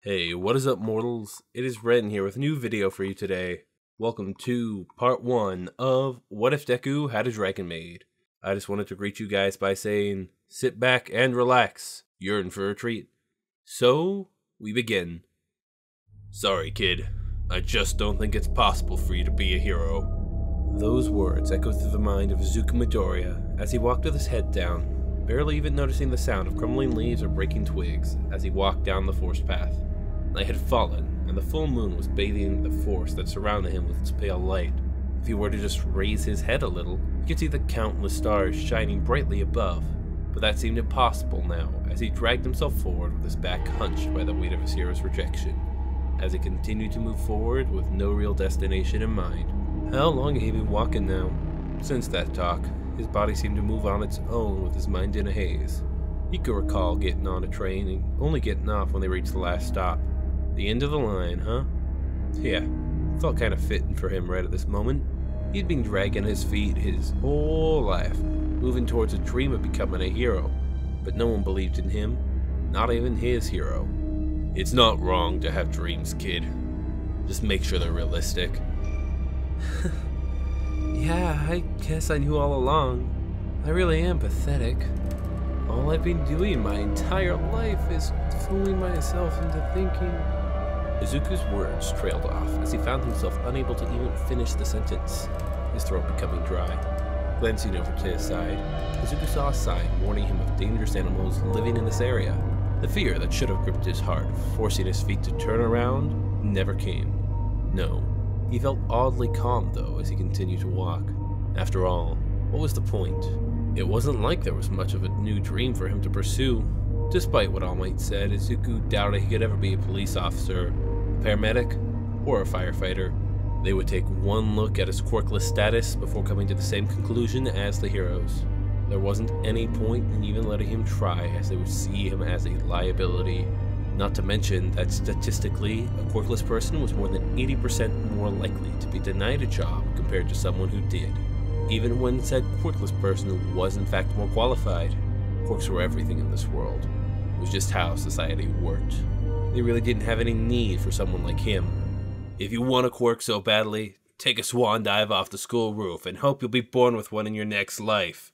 Hey, what is up, mortals? It is Ren here with a new video for you today. Welcome to part 1 of What If Deku Had a Dragon Made. I just wanted to greet you guys by saying, sit back and relax. You're in for a treat. So, we begin. Sorry, kid. I just don't think it's possible for you to be a hero. Those words echoed through the mind of Izuku Midoriya as he walked with his head down, barely even noticing the sound of crumbling leaves or breaking twigs as he walked down the forest path. Night had fallen, and the full moon was bathing the forest that surrounded him with its pale light. If he were to just raise his head a little, he could see the countless stars shining brightly above, but that seemed impossible now as he dragged himself forward with his back hunched by the weight of his hero's rejection. As he continued to move forward with no real destination in mind. How long had he been walking now? Since that talk, his body seemed to move on its own with his mind in a haze. He could recall getting on a train and only getting off when they reached the last stop. The end of the line, huh? Yeah, felt kind of fitting for him right at this moment. He'd been dragging his feet his whole life, moving towards a dream of becoming a hero. But no one believed in him, not even his hero. It's not wrong to have dreams, kid. Just make sure they're realistic. Yeah, I guess I knew all along. I really am pathetic. All I've been doing my entire life is fooling myself into thinking... Izuku's words trailed off as he found himself unable to even finish the sentence, his throat becoming dry. Glancing over to his side, Izuku saw a sign warning him of dangerous animals living in this area. The fear that should have gripped his heart, forcing his feet to turn around, never came. No. He felt oddly calm, though, as he continued to walk. After all, what was the point? It wasn't like there was much of a new dream for him to pursue. Despite what All Might said, Izuku doubted he could ever be a police officer, a paramedic, or a firefighter. They would take one look at his quirkless status before coming to the same conclusion as the heroes. There wasn't any point in even letting him try, as they would see him as a liability. Not to mention that statistically, a quirkless person was more than 80% more likely to be denied a job compared to someone who did, even when said quirkless person was in fact more qualified. Quirks were everything in this world. It was just how society worked. They really didn't have any need for someone like him. If you want a quirk so badly, take a swan dive off the school roof and hope you'll be born with one in your next life.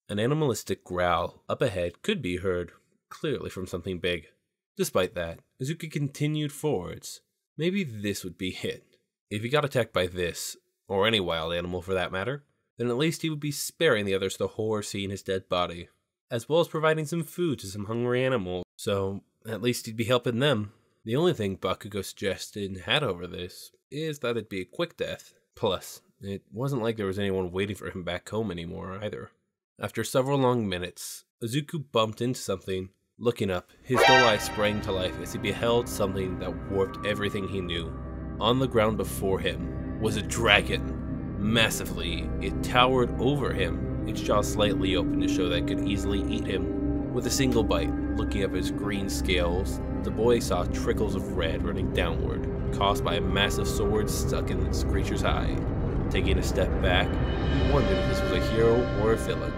An animalistic growl up ahead could be heard, clearly from something big. Despite that, Izuku continued forwards. Maybe this would be it. If he got attacked by this, or any wild animal for that matter, then at least he would be sparing the others the horror seeing his dead body, as well as providing some food to some hungry animals, so at least he'd be helping them. The only thing Bakugo suggested and had over this is that it'd be a quick death. Plus, it wasn't like there was anyone waiting for him back home anymore either. After several long minutes, Izuku bumped into something. Looking up, his dull eye sprang to life as he beheld something that warped everything he knew. On the ground before him was a dragon. Massively, it towered over him, its jaw slightly open to show that it could easily eat him. With a single bite, looking up his green scales, the boy saw trickles of red running downward, caused by a massive sword stuck in this creature's hide. Taking a step back, he wondered if this was a hero or a villain.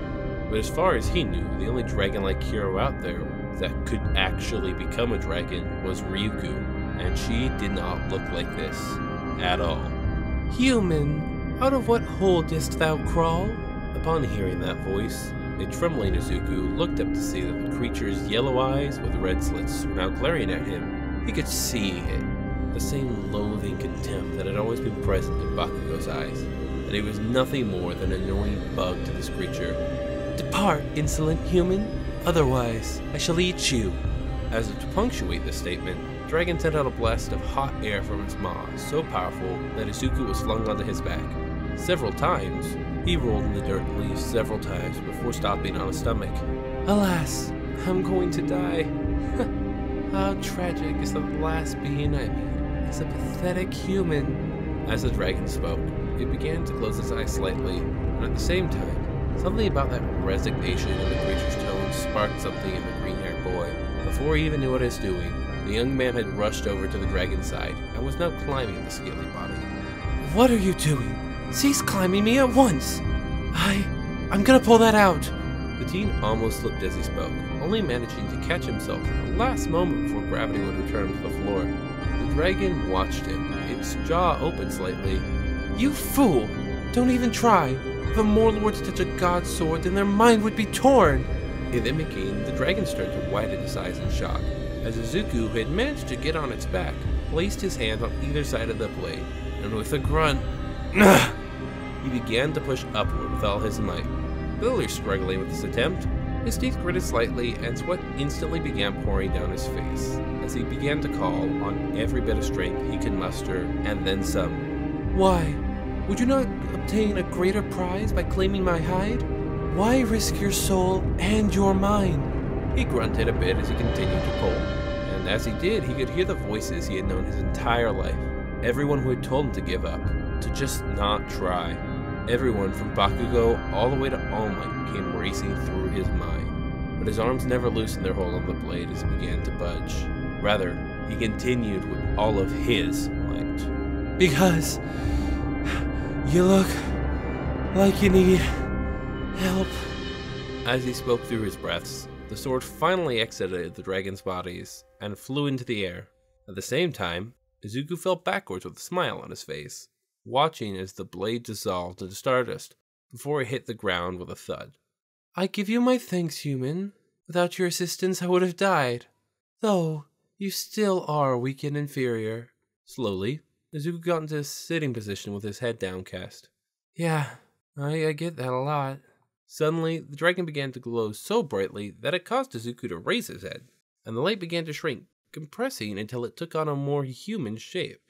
But as far as he knew, the only dragon-like hero out there that could actually become a dragon was Ryuko, and she did not look like this at all. Human, out of what hole didst thou crawl? Upon hearing that voice, a trembling Izuku looked up to see that the creature's yellow eyes with red slits were now glaring at him. He could see it, the same loathing contempt that had always been present in Bakugo's eyes, and he was nothing more than an annoying bug to this creature. Depart, insolent human, otherwise I shall eat you. As if to punctuate this statement, the dragon sent out a blast of hot air from its maw, so powerful that Izuku was flung onto his back. Several times, he rolled in the dirt and leaves several times before stopping on his stomach. Alas, I'm going to die. How tragic is the last being I made as a pathetic human. As the dragon spoke, it began to close its eyes slightly, and at the same time, something about that resignation in the creature's tone sparked something in the green-haired boy. Before he even knew what he was doing, the young man had rushed over to the dragon's side and was now climbing the scaly body. What are you doing? Cease climbing me at once! I'm gonna pull that out! The teen almost slipped as he spoke, only managing to catch himself at the last moment before gravity would return to the floor. dragon watched him, its jaw open slightly. You fool! Don't even try! If a Morlord touch a god sword, then their mind would be torn! Mimicking, the dragon started to widen its eyes in shock, as Izuku, who had managed to get on its back, placed his hand on either side of the blade, and with a grunt, he began to push upward with all his might. Clearly struggling with this attempt, his teeth gritted slightly and sweat instantly began pouring down his face, as he began to call on every bit of strength he could muster, and then some. Why? Would you not obtain a greater prize by claiming my hide? Why risk your soul and your mind? He grunted a bit as he continued to pull, and as he did, he could hear the voices he had known his entire life. Everyone who had told him to give up, to just not try. Everyone from Bakugo all the way to All Might came racing through his mind, but his arms never loosened their hold on the blade as he began to budge. Rather, he continued with all of his might. Because you look like you need help. As he spoke through his breaths, the sword finally exited the dragon's bodies and flew into the air. At the same time, Izuku fell backwards with a smile on his face, watching as the blade dissolved into stardust before it hit the ground with a thud. I give you my thanks, human. Without your assistance, I would have died. Though, you still are weak and inferior. Slowly, Izuku got into a sitting position with his head downcast. Yeah, I get that a lot. Suddenly, the dragon began to glow so brightly that it caused Izuku to raise his head, and the light began to shrink, compressing until it took on a more human shape.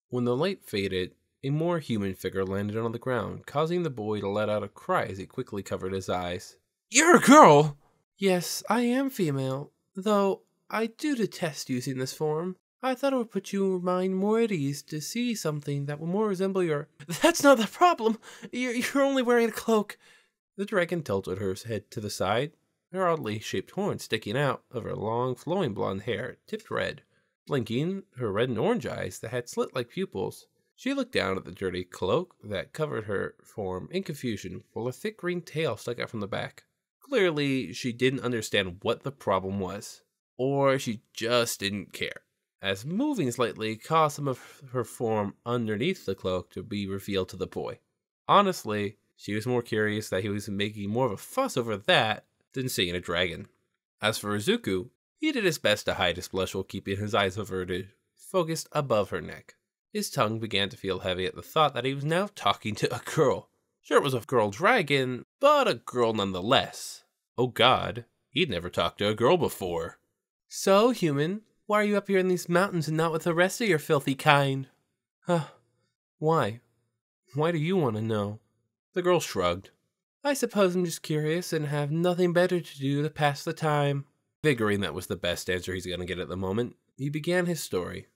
When the light faded, a more human figure landed on the ground, causing the boy to let out a cry as he quickly covered his eyes. You're a girl! Yes, I am female, though I do detest using this form. I thought it would put your mind more at ease to see something that will more resemble your— That's not the problem! You're only wearing a cloak! The dragon tilted her head to the side, her oddly shaped horns sticking out of her long, flowing blonde hair, tipped red. Blinking, her red and orange eyes that had slit-like pupils, she looked down at the dirty cloak that covered her form in confusion, while a thick green tail stuck out from the back. Clearly, she didn't understand what the problem was, or she just didn't care, as moving slightly caused some of her form underneath the cloak to be revealed to the boy. Honestly, she was more curious that he was making more of a fuss over that than seeing a dragon. As for Izuku, he did his best to hide his blush while keeping his eyes averted, focused above her neck. His tongue began to feel heavy at the thought that he was now talking to a girl. Sure, it was a girl dragon, but a girl nonetheless. Oh god, he'd never talked to a girl before. So, human, why are you up here in these mountains and not with the rest of your filthy kind? Huh, why? Why do you want to know? The girl shrugged. I suppose I'm just curious and have nothing better to do to pass the time. Figuring that was the best answer he's going to get at the moment, he began his story.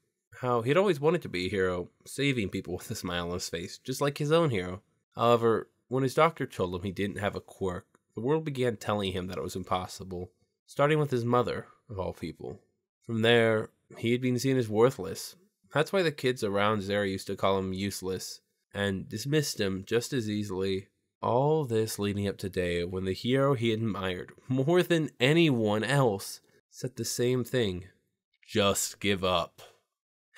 How he'd always wanted to be a hero, saving people with a smile on his face, just like his own hero. However, when his doctor told him he didn't have a quirk, the world began telling him that it was impossible, starting with his mother, of all people. From there, he had been seen as worthless. That's why the kids around Zera used to call him useless, and dismissed him just as easily. All this leading up to today when the hero he admired more than anyone else said the same thing. Just give up.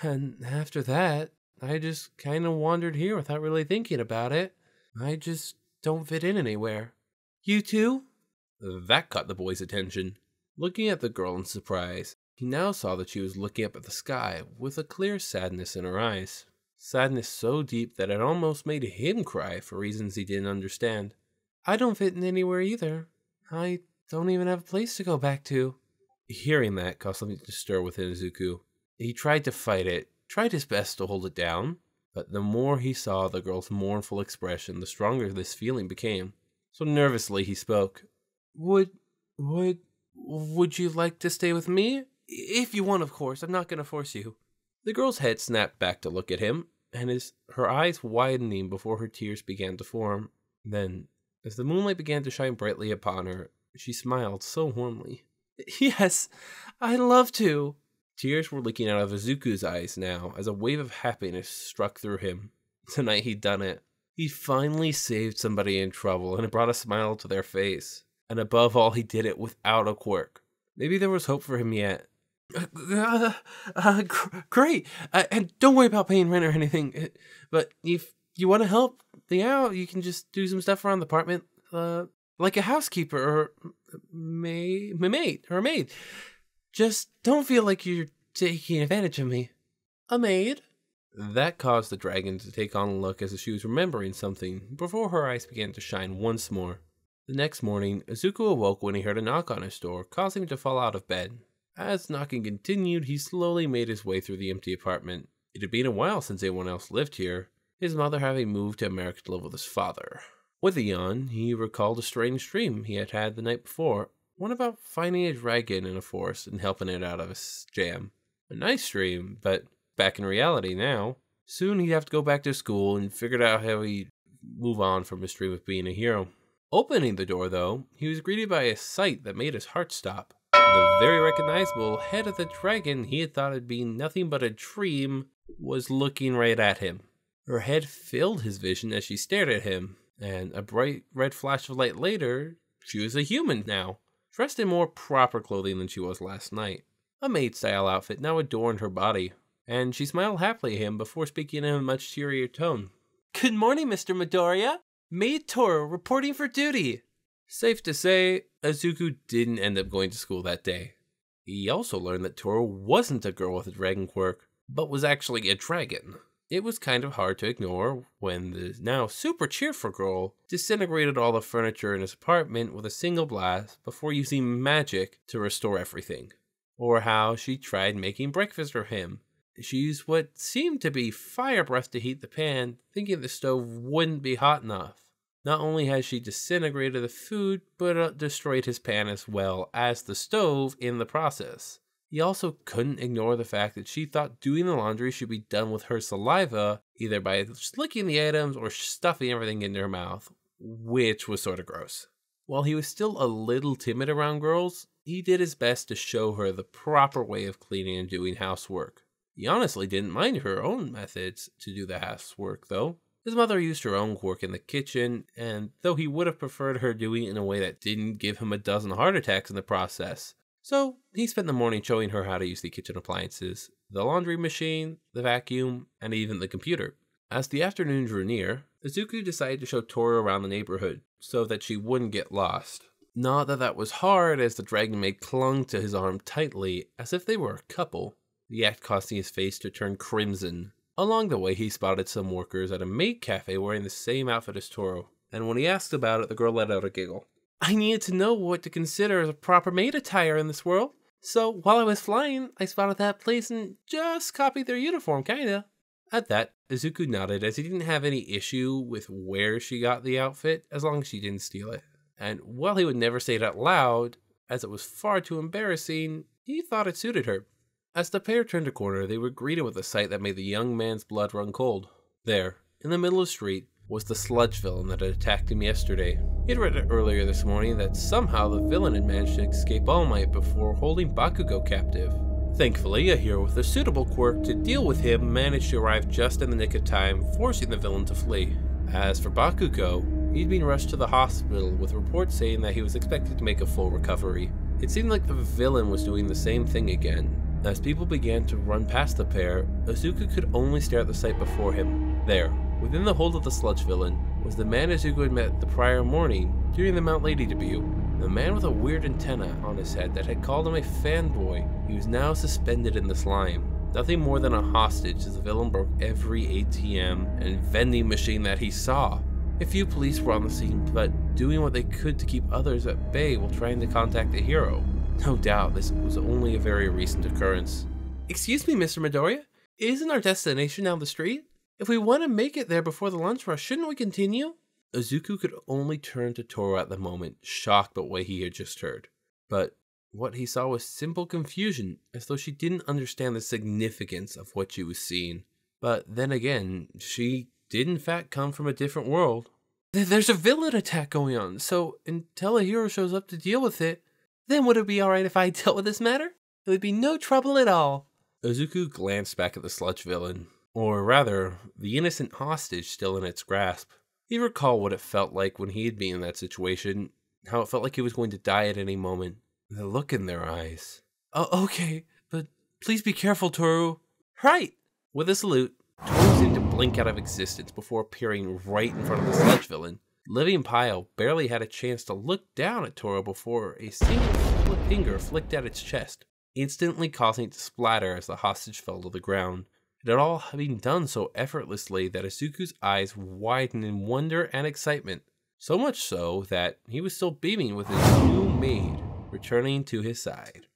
And after that, I just kind of wandered here without really thinking about it. I just don't fit in anywhere. You too? That caught the boy's attention. Looking at the girl in surprise, he now saw that she was looking up at the sky with a clear sadness in her eyes. Sadness so deep that it almost made him cry for reasons he didn't understand. I don't fit in anywhere either. I don't even have a place to go back to. Hearing that caused something to stir within Izuku. He tried to fight it, tried his best to hold it down, but the more he saw the girl's mournful expression, the stronger this feeling became. So nervously he spoke. Would you like to stay with me? If you want, of course. I'm not going to force you. The girl's head snapped back to look at him, and her eyes widening before her tears began to form. Then, as the moonlight began to shine brightly upon her, she smiled so warmly. Yes, I'd love to. Tears were leaking out of Izuku's eyes now as a wave of happiness struck through him. Tonight he'd done it. He finally saved somebody in trouble, and it brought a smile to their face. And above all, he did it without a quirk. Maybe there was hope for him yet. Great. And don't worry about paying rent or anything. But if you want to help me out, you can just do some stuff around the apartment, like a housekeeper or a maid. Just don't feel like you're taking advantage of me. A maid? That caused the dragon to take on a look as if she was remembering something before her eyes began to shine once more. The next morning, Izuku awoke when he heard a knock on his door, causing him to fall out of bed. As knocking continued, he slowly made his way through the empty apartment. It had been a while since anyone else lived here, his mother having moved to America to live with his father. With a yawn, he recalled a strange dream he had had the night before, one about finding a dragon in a forest and helping it out of a jam. A nice dream, but back in reality now. Soon he'd have to go back to school and figure out how he'd move on from his dream of being a hero. Opening the door, though, he was greeted by a sight that made his heart stop. The very recognizable head of the dragon he had thought had been nothing but a dream was looking right at him. Her head filled his vision as she stared at him, and a bright red flash of light later, she was a human now, dressed in more proper clothing than she was last night. A maid-style outfit now adorned her body, and she smiled happily at him before speaking in a much cheerier tone. "Good morning, Mr. Midoriya. Maid Toro reporting for duty." Safe to say, Izuku didn't end up going to school that day. He also learned that Toro wasn't a girl with a dragon quirk, but was actually a dragon. It was kind of hard to ignore when the now super cheerful girl disintegrated all the furniture in his apartment with a single blast before using magic to restore everything. Or how she tried making breakfast for him. She used what seemed to be fire breath to heat the pan, thinking the stove wouldn't be hot enough. Not only had she disintegrated the food, but destroyed his pan as well as the stove in the process. He also couldn't ignore the fact that she thought doing the laundry should be done with her saliva, either by licking the items or stuffing everything into her mouth, which was sort of gross. While he was still a little timid around girls, he did his best to show her the proper way of cleaning and doing housework. He honestly didn't mind her own methods to do the housework, though. His mother used her own quirk in the kitchen, and though he would have preferred her doing it in a way that didn't give him a dozen heart attacks in the process, so he spent the morning showing her how to use the kitchen appliances, the laundry machine, the vacuum, and even the computer. As the afternoon drew near, Izuku decided to show Toro around the neighborhood so that she wouldn't get lost. Not that that was hard, as the dragon maid clung to his arm tightly, as if they were a couple, the act causing his face to turn crimson. Along the way, he spotted some workers at a maid cafe wearing the same outfit as Toro, and when he asked about it, the girl let out a giggle. "I needed to know what to consider as a proper maid attire in this world, so while I was flying, I spotted that place and just copied their uniform, kinda." At that, Izuku nodded, as he didn't have any issue with where she got the outfit, as long as she didn't steal it. And while he would never say it out loud, as it was far too embarrassing, he thought it suited her. As the pair turned a corner, they were greeted with a sight that made the young man's blood run cold. There, in the middle of the street, was the sludge villain that had attacked him yesterday. He had read it earlier this morning that somehow the villain had managed to escape All Might before holding Bakugo captive. Thankfully, a hero with a suitable quirk to deal with him managed to arrive just in the nick of time, forcing the villain to flee. As for Bakugo, he'd been rushed to the hospital with reports saying that he was expected to make a full recovery. It seemed like the villain was doing the same thing again. As people began to run past the pair, Izuku could only stare at the sight before him. There, within the hold of the sludge villain, was the man Izuku had met the prior morning during the Mount Lady debut. The man with a weird antenna on his head that had called him a fanboy. He was now suspended in the slime. Nothing more than a hostage, as the villain broke every ATM and vending machine that he saw. A few police were on the scene, but doing what they could to keep others at bay while trying to contact the hero. No doubt this was only a very recent occurrence. "Excuse me, Mr. Midoriya? Isn't our destination down the street? If we want to make it there before the lunch rush, shouldn't we continue?" Izuku could only turn to Toro at the moment, shocked by what he had just heard. But what he saw was simple confusion, as though she didn't understand the significance of what she was seeing. But then again, she did in fact come from a different world. "There's a villain attack going on, so until a hero shows up to deal with it, then would it be alright if I dealt with this matter? It would be no trouble at all." Izuku glanced back at the sludge villain, or rather, the innocent hostage still in its grasp. He recalled what it felt like when he had been in that situation, how it felt like he was going to die at any moment. The look in their eyes. "Oh, okay, but Please be careful, Toru. Right! With a salute, Toru seemed to blink out of existence before appearing right in front of the sledge villain. Living Pyle barely had a chance to look down at Toru before a single finger flicked at its chest, instantly causing it to splatter as the hostage fell to the ground. It had all been done so effortlessly that Izuku's eyes widened in wonder and excitement, so much so that he was still beaming with his new maid returning to his side.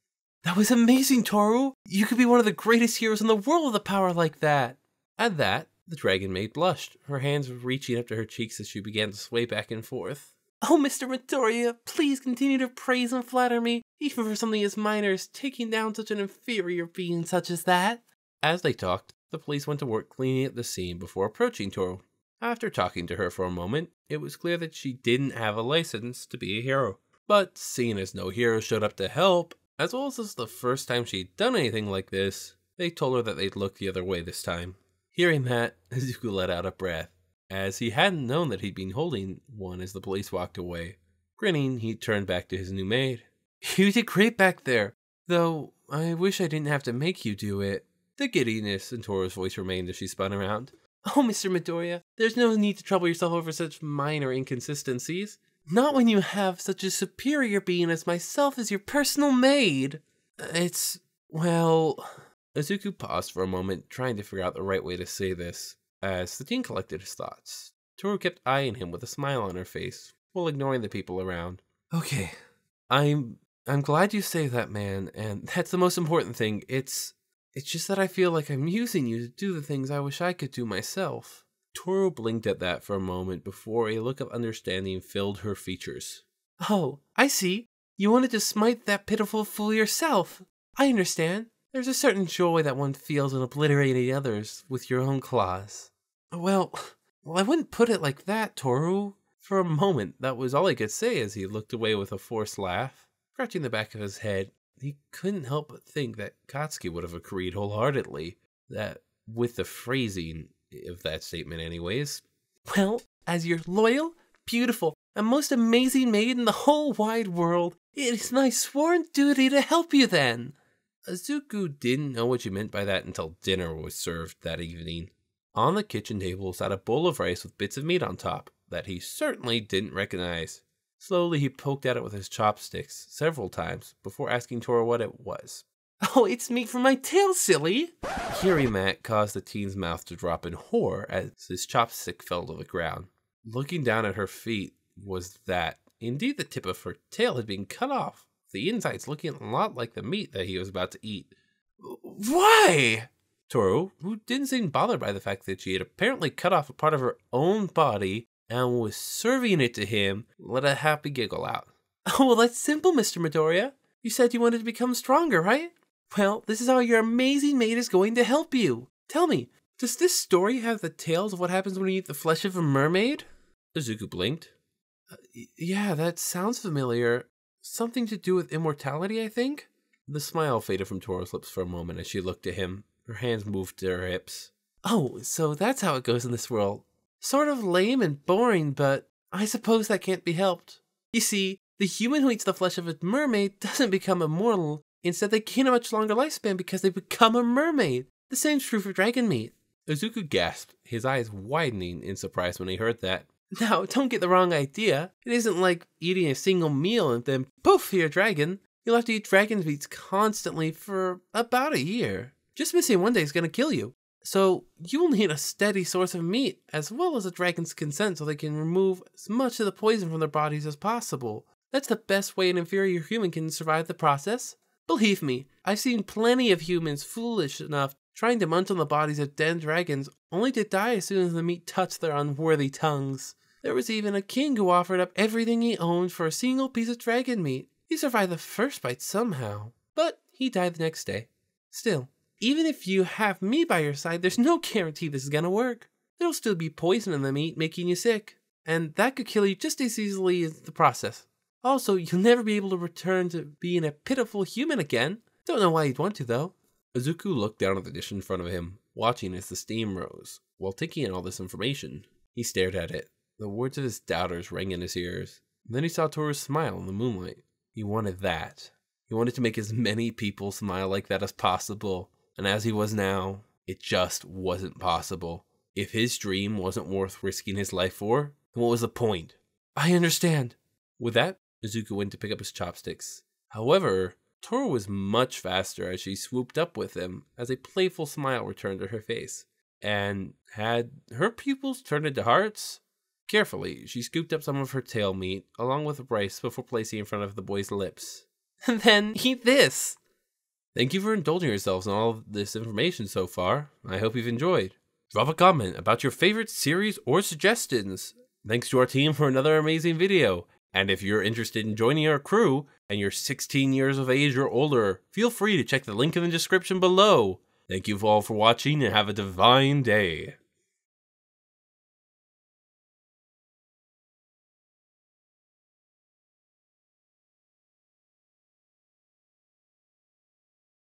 That was amazing, Toru! You could be one of the greatest heroes in the world with a power like that! At that, the dragon maid blushed, her hands reaching up to her cheeks as she began to sway back and forth. Oh, Mr. Midoriya, please continue to praise and flatter me, even for something as minor as taking down such an inferior being such as that. As they talked, the police went to work cleaning up the scene before approaching Toru. After talking to her for a moment, it was clear that she didn't have a license to be a hero. But seeing as no hero showed up to help, as well as this was the first time she'd done anything like this, they told her that they'd look the other way this time. Hearing that, Izuku let out a breath, as he hadn't known that he'd been holding one as the police walked away. Grinning, he turned back to his new maid. You did great back there, though I wish I didn't have to make you do it. The giddiness in Toru's voice remained as she spun around. Oh, Mr. Midoriya, there's no need to trouble yourself over such minor inconsistencies. Not when you have such a superior being as myself as your personal maid. Well... Izuku paused for a moment, trying to figure out the right way to say this. As the teen collected his thoughts, Toru kept eyeing him with a smile on her face, while ignoring the people around. Okay, I'm glad you say that, man, and that's the most important thing. It's just that I feel like I'm using you to do the things I wish I could do myself. Toru blinked at that for a moment before a look of understanding filled her features. Oh, I see. You wanted to smite that pitiful fool yourself. I understand. There's a certain joy that one feels in obliterating others with your own claws. Well, I wouldn't put it like that, Toru. For a moment, that was all he could say as he looked away with a forced laugh. Scratching the back of his head, he couldn't help but think that Katsuki would have agreed wholeheartedly, that with the phrasing of that statement anyways. Well, as your loyal, beautiful, and most amazing maid in the whole wide world, it is my sworn duty to help you then. Izuku didn't know what she meant by that until dinner was served that evening. On the kitchen table sat a bowl of rice with bits of meat on top that he certainly didn't recognize. Slowly he poked at it with his chopsticks several times before asking Toru what it was. Oh, it's meat from my tail, silly! Hearing that caused the teen's mouth to drop in horror as his chopstick fell to the ground. Looking down at her feet was that, indeed, the tip of her tail had been cut off, the insides looking a lot like the meat that he was about to eat. Why? Toru, who didn't seem bothered by the fact that she had apparently cut off a part of her own body and was serving it to him, let a happy giggle out. Oh, well, that's simple, Mr. Midoriya. You said you wanted to become stronger, right? Well, this is how your amazing maid is going to help you. Tell me, does this story have the tales of what happens when you eat the flesh of a mermaid? Izuku blinked. Yeah, that sounds familiar. Something to do with immortality, I think? The smile faded from Toru's lips for a moment as she looked at him. Her hands moved to her hips. Oh, so that's how it goes in this world. Sort of lame and boring, but I suppose that can't be helped. You see, the human who eats the flesh of a mermaid doesn't become immortal. Instead, they gain a much longer lifespan because they become a mermaid. The same's true for dragon meat. Izuku gasped, his eyes widening in surprise when he heard that. Now, don't get the wrong idea. It isn't like eating a single meal and then poof, you're a dragon. You'll have to eat dragon's meats constantly for about a year. Just missing one day is going to kill you. So you'll need a steady source of meat, as well as a dragon's consent so they can remove as much of the poison from their bodies as possible. That's the best way an inferior human can survive the process. Believe me, I've seen plenty of humans foolish enough trying to munch on the bodies of dead dragons, only to die as soon as the meat touched their unworthy tongues. There was even a king who offered up everything he owned for a single piece of dragon meat. He survived the first bite somehow, but he died the next day. Still, even if you have me by your side, there's no guarantee this is gonna work. There'll still be poison in the meat making you sick, and that could kill you just as easily as the process. Also, you'll never be able to return to being a pitiful human again. Don't know why you'd want to, though. Izuku looked down at the dish in front of him, watching as the steam rose. While taking in all this information, he stared at it. The words of his doubters rang in his ears. And then he saw Toru's smile in the moonlight. He wanted that. He wanted to make as many people smile like that as possible, and as he was now, it just wasn't possible. If his dream wasn't worth risking his life for, then what was the point? I understand. With that, Izuku went to pick up his chopsticks. However, Toru was much faster as she swooped up with him as a playful smile returned to her face. And had her pupils turned into hearts? Carefully, she scooped up some of her tail meat along with rice before placing it in front of the boy's lips. And then eat this! Thank you for indulging yourselves in all of this information so far. I hope you've enjoyed. Drop a comment about your favorite series or suggestions. Thanks to our team for another amazing video. And if you're interested in joining our crew and you're 16 years of age or older, feel free to check the link in the description below. Thank you all for watching and have a divine day.